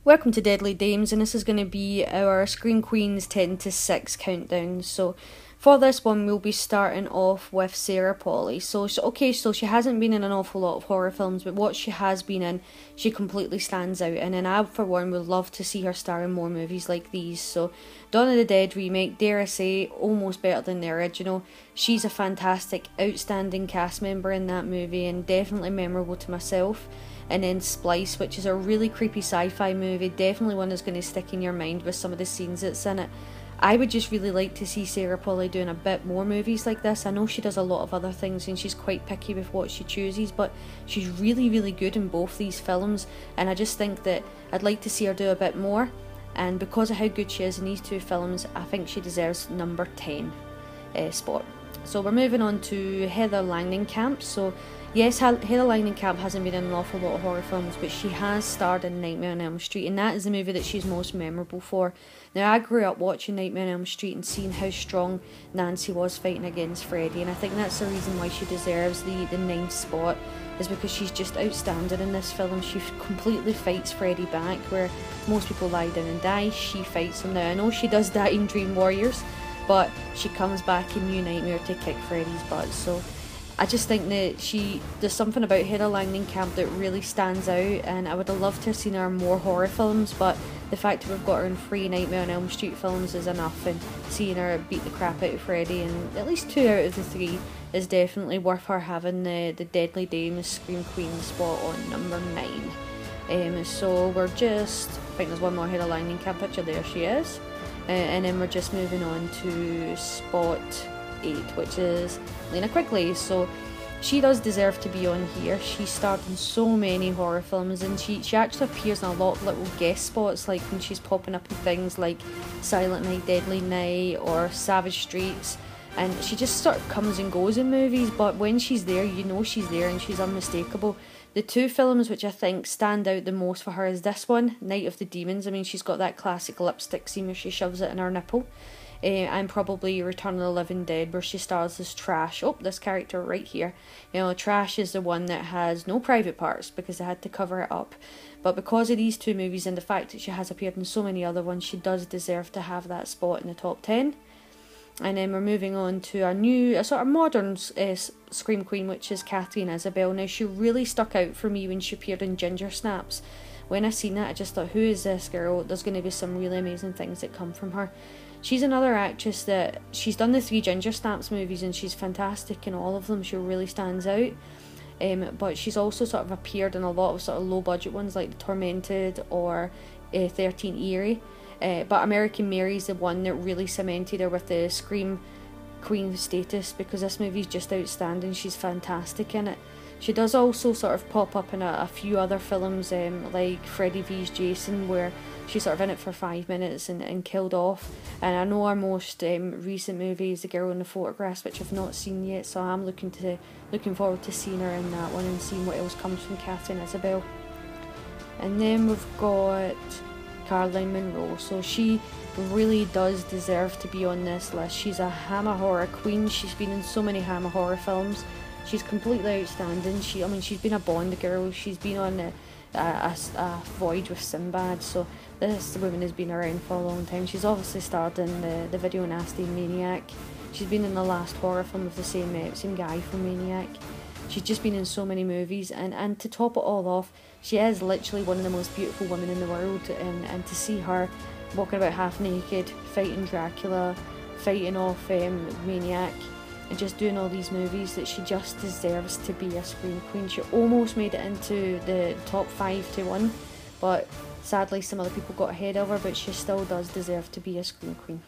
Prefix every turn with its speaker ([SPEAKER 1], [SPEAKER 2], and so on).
[SPEAKER 1] Welcome to Deadly Dames, and this is going to be our Scream Queens 10 to 6 countdown. So for this one, we'll be starting off with Sarah Polley. So she hasn't been in an awful lot of horror films, but what she has been in, she completely stands out. And then I, for one, would love to see her star in more movies like these. So Dawn of the Dead remake, dare I say, almost better than the original. She's a fantastic, outstanding cast member in that movie, and definitely memorable to myself. And then Splice, which is a really creepy sci-fi movie, definitely one that's going to stick in your mind with some of the scenes that's in it. I would just really like to see Sarah Polley doing a bit more movies like this. I know she does a lot of other things and she's quite picky with what she chooses, but she's really, really good in both these films, and I just think that I'd like to see her do a bit more. And because of how good she is in these two films, I think she deserves number 10 spot. So we're moving on to Heather Langenkamp. So yes, Heather Langenkamp hasn't been in an awful lot of horror films, but she has starred in Nightmare on Elm Street, and that is the movie that she's most memorable for. Now, I grew up watching Nightmare on Elm Street and seeing how strong Nancy was fighting against Freddy, and I think that's the reason why she deserves the 9th spot, is because she's just outstanding in this film. She completely fights Freddy back, where most people lie down and die. She fights him. Now, I know she does die in Dream Warriors, but she comes back in New Nightmare to kick Freddy's butt. So I just think that there's something about Heather Langenkamp that really stands out, and I would have loved to have seen her in more horror films, but the fact that we've got her in 3 Nightmare on Elm Street films is enough, and seeing her beat the crap out of Freddy in at least 2 out of the 3 is definitely worth her having the Deadly Dames Scream Queen spot on number 9. So we're just, I think there's one more Heather Langenkamp picture, there she is. And then we're just moving on to spot 8, which is Linnea Quigley. So she does deserve to be on here. She starred in so many horror films, and she actually appears in a lot of little guest spots, like when she's popping up in things like Silent Night, Deadly Night or Savage Streets, and she just sort of comes and goes in movies, but when she's there, you know she's there and she's unmistakable. The 2 films which I think stand out the most for her is this one, Night of the Demons. I mean, she's got that classic lipstick scene where she shoves it in her nipple. And probably Return of the Living Dead, where she stars as Trash. Oh, this character right here. You know, Trash is the one that has no private parts because they had to cover it up. But because of these 2 movies and the fact that she has appeared in so many other ones, she does deserve to have that spot in the top 10. And then we're moving on to a sort of modern Scream Queen, which is Katharine Isabelle. Now, she really stuck out for me when she appeared in Ginger Snaps. When I seen that, I just thought, who is this girl? There's going to be some really amazing things that come from her. She's another actress that, she's done the 3 Ginger Snaps movies and she's fantastic in all of them. She really stands out. But she's also sort of appeared in a lot of sort of low budget ones like The Tormented or 13 Eerie. But American Mary's the one that really cemented her with the Scream Queen status, because this movie's just outstanding. She's fantastic in it. She does also sort of pop up in a few other films, like Freddy vs Jason, where she's sort of in it for 5 minutes and killed off. And I know our most recent movie is The Girl in the Photographs, which I've not seen yet, so I'm looking forward to seeing her in that one and seeing what else comes from Katharine Isabelle. And then we've got Caroline Munro. So she really does deserve to be on this list. She's a Hammer horror queen. She's been in so many Hammer horror films. She's completely outstanding. She's been a Bond girl. She's been on a Voyage with Sinbad. So this woman has been around for a long time. She's obviously starred in the Video Nasty Maniac. She's been in the last horror film with the same guy from Maniac. She's just been in so many movies, and to top it all off, she is literally one of the most beautiful women in the world, and to see her walking about half naked, fighting Dracula, fighting off Maniac, and just doing all these movies, that she just deserves to be a Scream Queen. She almost made it into the top 5 to 1, but sadly some other people got ahead of her, but she still does deserve to be a Scream Queen.